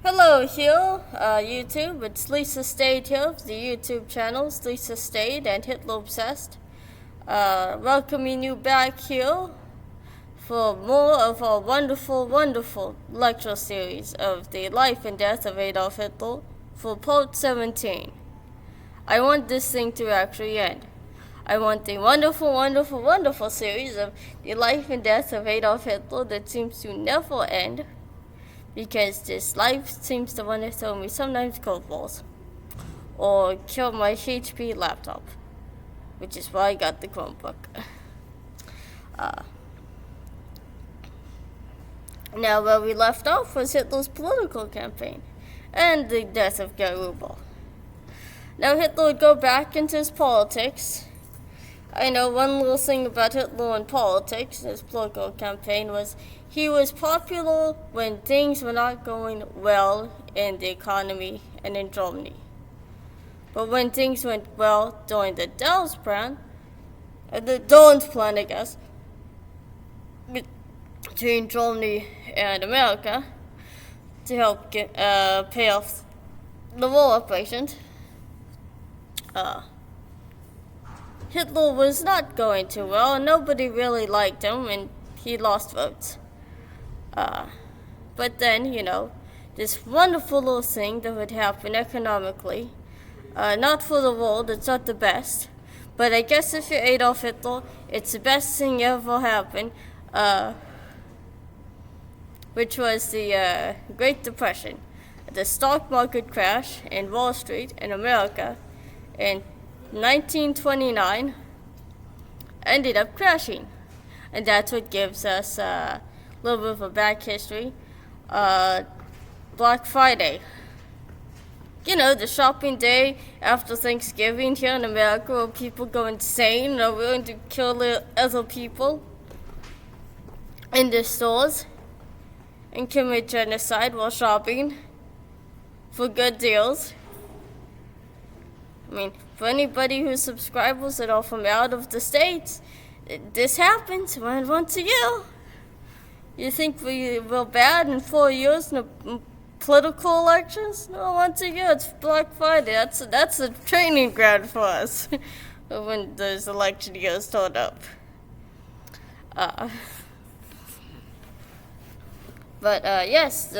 Hello here, YouTube. It's Lisa Stade here of the YouTube channels Lisa Stade and Hitler Obsessed. Welcoming you back here for more of our wonderful lecture series of the life and death of Adolf Hitler for part 17. I want this thing to actually end. I want the wonderful series of the life and death of Adolf Hitler that seems to never end. Because this life seems to want to throw me sometimes curveballs, or kill my HP laptop, which is why I got the Chromebook. Now, where we left off was Hitler's political campaign, and the death of Garuba. Now, Hitler would go back into his politics. I know one little thing about Hitler in politics, his political campaign, was he was popular when things were not going well in the economy and in Germany. But when things went well during the Dahl's plan, the Dahl's plan, I guess, between Germany and America, to help pay off the war operations, Hitler was not going too well, and nobody really liked him, and he lost votes. But then, this wonderful little thing that would happen economically, not for the world, it's not the best, but I guess if you're Adolf Hitler, it's the best thing ever happened, which was the Great Depression. The stock market crash in Wall Street in America in 1929 ended up crashing, and that's what gives us a little bit of a back history. Black Friday, the shopping day after Thanksgiving here in America, where people go insane and are willing to kill other people in the stores and commit genocide while shopping for good deals. For anybody who's subscribers that are from out of the States, this happens once a year. You think we were bad in 4 years in the political elections? No, once a year, it's Black Friday. That's a training ground for us when those election years turn up. Yes,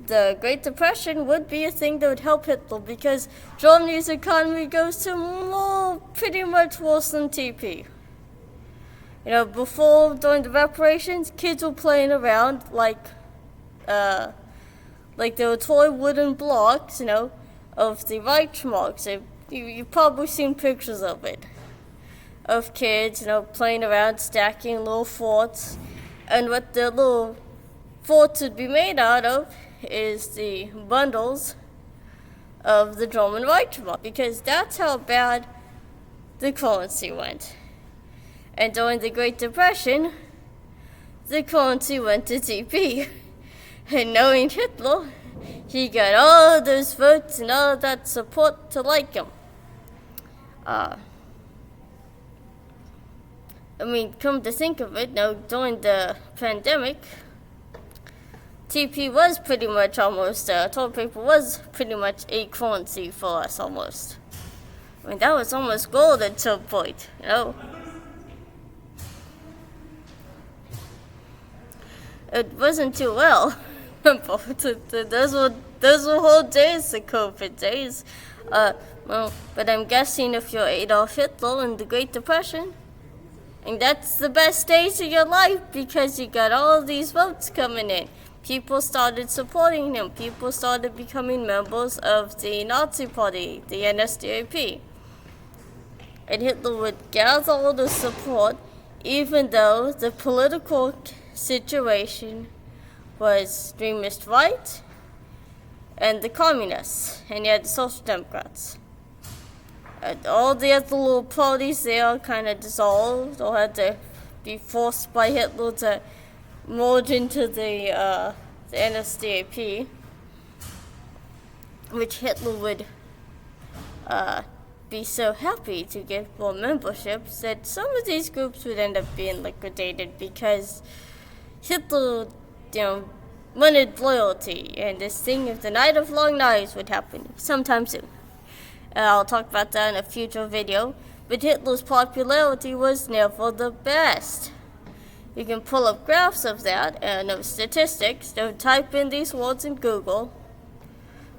the Great Depression would be a thing that would help Hitler, because Germany's economy goes to pretty much worse than TP. Before, during the reparations, kids were playing around like there were toy wooden blocks, of the Reichsmarks. You've probably seen pictures of it, of kids, playing around, stacking little forts, and what the little forts would be made out of is the bundles of the German Reichsmark, because that's how bad the currency went. And during the Great Depression, the currency went to TP. And knowing Hitler, he got all those votes and all that support to like him. Come to think of it, during the pandemic, TP was pretty much almost, toilet paper was pretty much a currency for us almost. That was almost gold at some point, It wasn't too well. Those were whole days, the COVID days. But I'm guessing if you're Adolf Hitler in the Great Depression, and that's the best days of your life, because you got all these votes coming in. People started supporting him. People started becoming members of the Nazi Party, the NSDAP. And Hitler would gather all the support, even though the political situation was extremist right and the communists, and you had the Social Democrats. And all the other little parties there kind of dissolved or had to be forced by Hitler to merge into the NSDAP, which Hitler would be so happy to give more memberships that some of these groups would end up being liquidated, because Hitler, wanted loyalty, and this thing of the Night of Long Knives would happen sometime soon. I'll talk about that in a future video, but Hitler's popularity was never the best. You can pull up graphs of that and statistics. Don't type in these words in Google.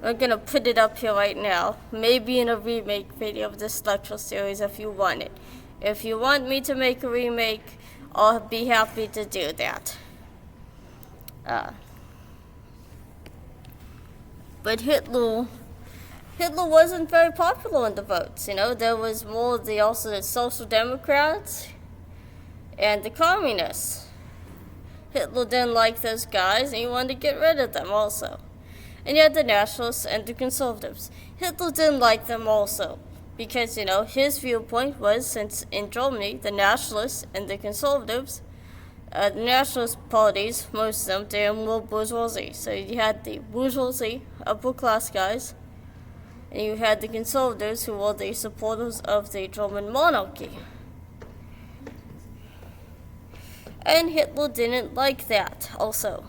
I'm gonna put it up here right now, maybe in a remake video of this lecture series if you want it. If you want me to make a remake, I'll be happy to do that. But Hitler wasn't very popular in the votes. There was more the Social Democrats and the Communists. Hitler didn't like those guys, and he wanted to get rid of them also. And you had the Nationalists and the Conservatives. Hitler didn't like them also, because, his viewpoint was, since in Germany, the Nationalists and the Conservatives, the nationalist parties, most of them, they were bourgeoisie. So you had the bourgeoisie, upper class guys, and you had the conservatives who were the supporters of the German monarchy. And Hitler didn't like that also.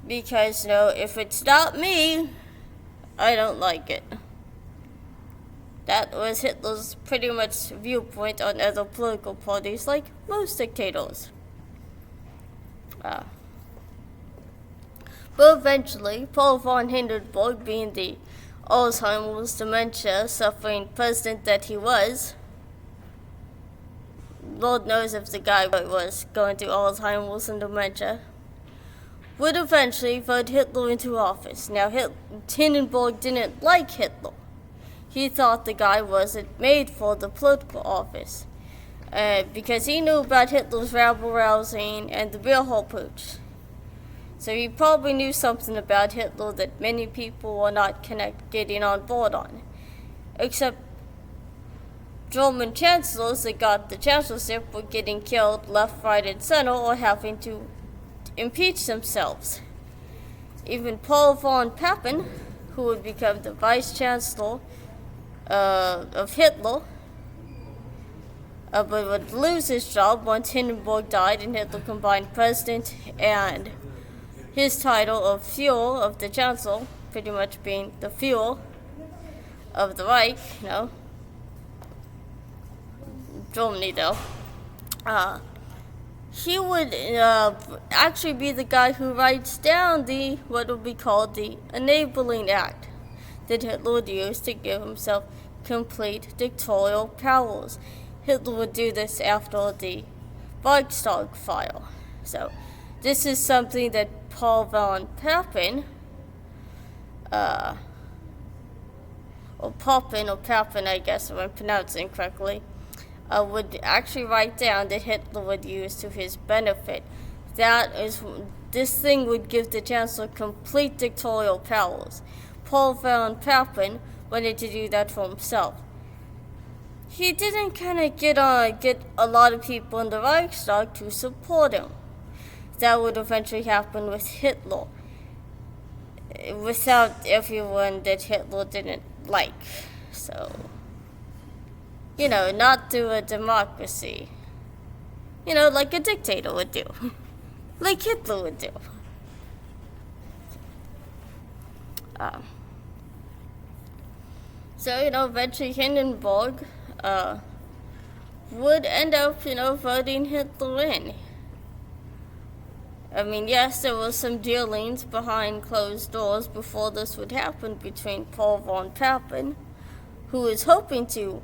Because, if it's not me, I don't like it. That was Hitler's pretty much viewpoint on other political parties, like most dictators. But eventually, Paul von Hindenburg, being the Alzheimer's dementia suffering president that he was, Lord knows if the guy was going through Alzheimer's and dementia, would eventually vote Hitler into office. Now, Hindenburg didn't like Hitler. He thought the guy wasn't made for the political office, because he knew about Hitler's rabble-rousing and the beer hall pooch. So he probably knew something about Hitler that many people were not getting on board on, except German chancellors that got the chancellorship were getting killed left, right, and center, or having to impeach themselves. Even Paul von Papen, who would become the vice chancellor of Hitler, but would lose his job once Hindenburg died and Hitler combined president and his title of Führer of the Chancellor, pretty much being the Führer of the Reich, Germany though. He would actually be the guy who writes down what would be called the Enabling Act that Hitler would use to give himself complete dictatorial powers. Hitler would do this after the Reichstag fire. So this is something that Paul von Papen, or Papen, I guess if I'm pronouncing correctly, would actually write down that Hitler would use to his benefit. This thing would give the Chancellor complete dictatorial powers. Paul von Papen wanted to do that for himself. He didn't kind of get a lot of people in the Reichstag to support him. That would eventually happen with Hitler, without everyone that Hitler didn't like. So, not through a democracy. Like a dictator would do. Like Hitler would do. So, eventually Hindenburg would end up, voting Hitler in. I mean, yes, there were some dealings behind closed doors before this would happen between Paul von Papen, who was hoping to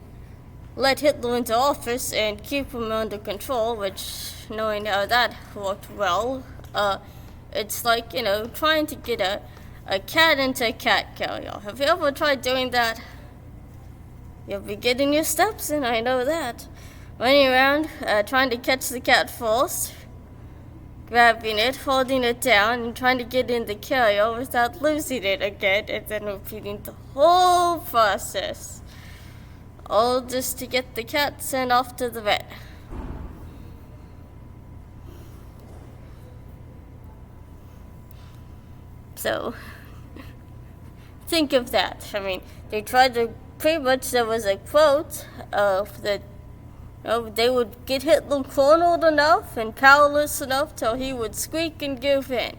let Hitler into office and keep him under control, which, knowing how that worked well, it's like, trying to get a cat into a cat carrier. Have you ever tried doing that? You'll be getting your steps in, I know that. Running around, trying to catch the cat first, grabbing it, holding it down, and trying to get in the carrier without losing it again, and then repeating the whole process. All just to get the cat sent off to the vet. So, think of that. I mean, they tried to, pretty much there was a quote of that They would get Hitler cornered enough and powerless enough till he would squeak and give in.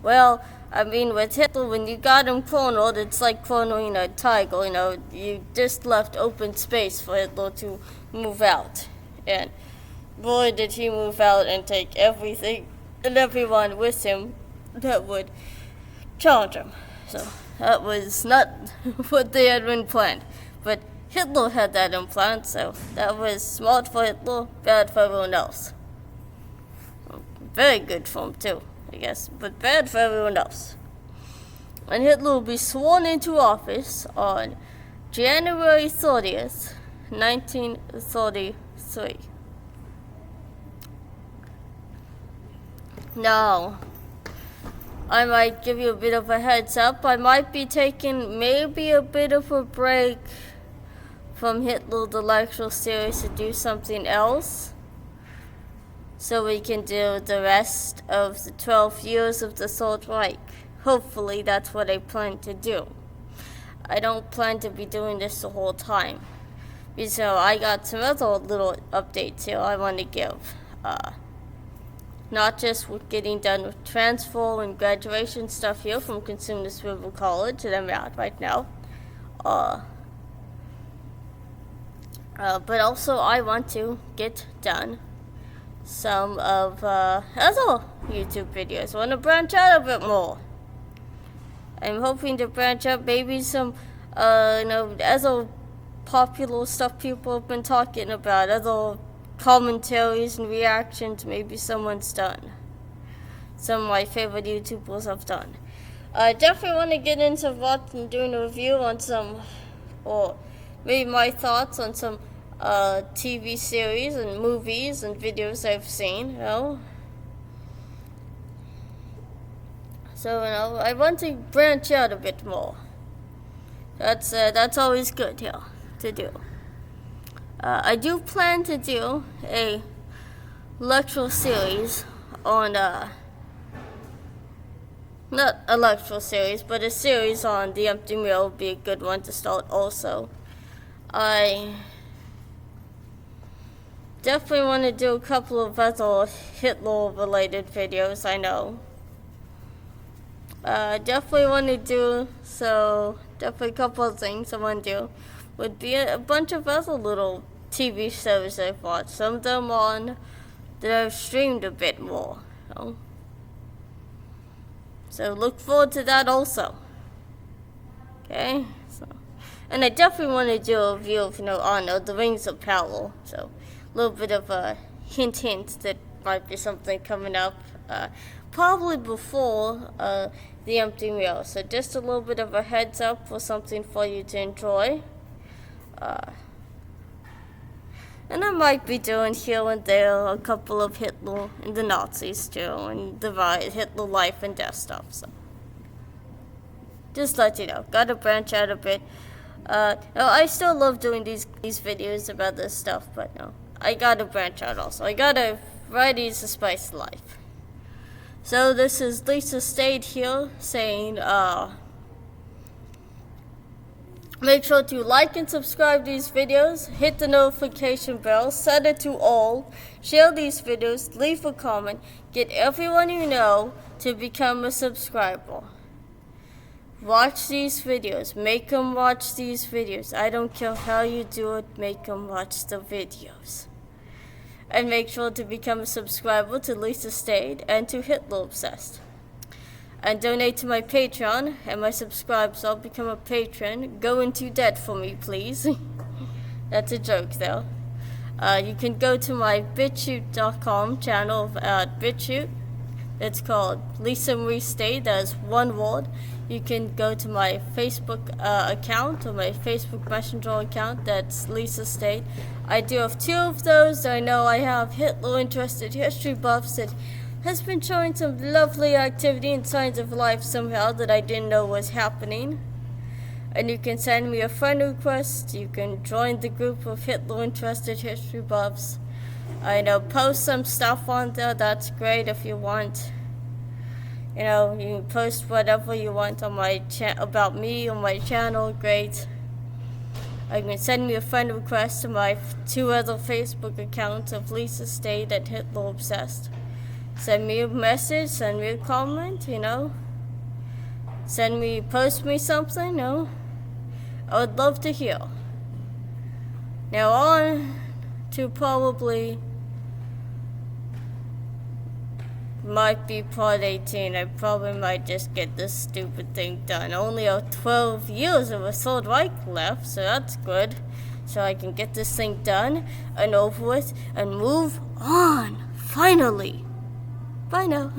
Well, I mean, with Hitler, when you got him cornered, it's like cornering a tiger. You just left open space for Hitler to move out. And boy, did he move out and take everything and everyone with him that would challenge him. So that was not what they had been planned. But Hitler had that in plan, so that was smart for Hitler, bad for everyone else. Very good for him too, I guess, but bad for everyone else. And Hitler will be sworn into office on January 30th, 1933. Now, I might give you a bit of a heads up. I might be taking maybe a bit of a break from Hitler the lecture series to do something else, so we can do the rest of the 12 years of the Third Reich. Hopefully that's what I plan to do. I don't plan to be doing this the whole time. So I got some other little updates here I want to give. Not just with getting done with transfer and graduation stuff here from Consumers River College that I'm at right now. But also I want to get done some of other YouTube videos. I want to branch out a bit more. I'm hoping to branch out maybe some other popular stuff people have been talking about, other commentaries and reactions maybe someone's done. Some of my favorite YouTubers have done. I definitely want to get into watching, doing a review on some, or maybe my thoughts on some TV series and movies and videos I've seen, So, I want to branch out a bit more. That's always good, to do. I do plan to do a lecture series on, not a lecture series, but a series on the empty meal would be a good one to start also. I definitely want to do a couple of other Hitler-related videos, I know. Definitely want to do, definitely a couple of things I want to do would be a bunch of other little TV shows I've watched. Some of them that I've streamed a bit more, So look forward to that also. Okay? And I definitely want to do a review of, Honor, the Rings of Power. So a little bit of a hint that might be something coming up. Probably before the empty meal. So just a little bit of a heads up for something for you to enjoy. And I might be doing here and there a couple of Hitler and the Nazis too, and the Hitler life and death stuff. So just let you know, gotta branch out a bit. I still love doing these videos about this stuff, but I gotta branch out also. I gotta varieties to spice life. So this is Lisa Stade here saying, make sure to like and subscribe these videos, hit the notification bell, set it to all, share these videos, leave a comment, get everyone you know to become a subscriber. Watch these videos, make them watch these videos. I don't care how you do it, make them watch the videos. And make sure to become a subscriber to Lisa Stade and to Hitler Obsessed. And donate to my Patreon and my subscribers. I'll become a patron. Go into debt for me, please. That's a joke, though. You can go to my BitChute.com channel at BitChute. It's called Lisa Marie Stade. That is one word. You can go to my Facebook account or my Facebook Messenger account. That's Lisa Stade. I do have two of those. I know I have Hitler-interested history buffs that has been showing some lovely activity and signs of life somehow that I didn't know was happening. And you can send me a friend request. You can join the group of Hitler-interested history buffs. I post some stuff on there. That's great if you want. You can post whatever you want on my about me on my channel. Great. You can send me a friend request to my 2 other Facebook accounts of Lisa State and Hitler Obsessed. Send me a message, send me a comment, post me something, I would love to hear. Now on to probably might be part 18. I probably might just get this stupid thing done. Only 12 years of a Third Reich left, so that's good. So I can get this thing done and over with and move on, finally. Bye now.